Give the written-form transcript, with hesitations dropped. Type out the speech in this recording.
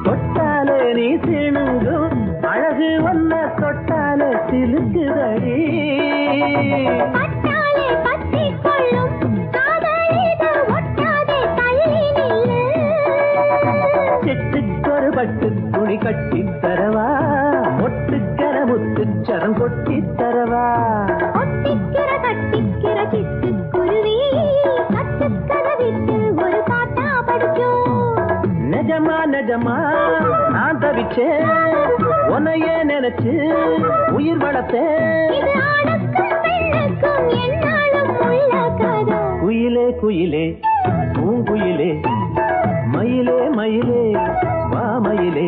தொட்டாலே நீ சிணுங்கும் அழகு ஒன்ன தொட்டாலே சிலுக்குதடி சிட்டுக்கொரு பட்டு துணி கட்டி தரவா ஒட்டுக்கர முத்துச்சரம் கொட்டி தரவா ஒட்டிக்கிற கட்டிக்கிற சிட்டுக்குருவி கட்டுக்கதவிட்டு ஒரு பாட்டா படிக்கும் நிஜமா நிஜமா நான் தவிச்சேன் உன்னையே நினைச்சு உயிர் வளர்த்தேன் குயிலே குயிலே பூங்குயிலே மயிலே மயிலே வா மயிலே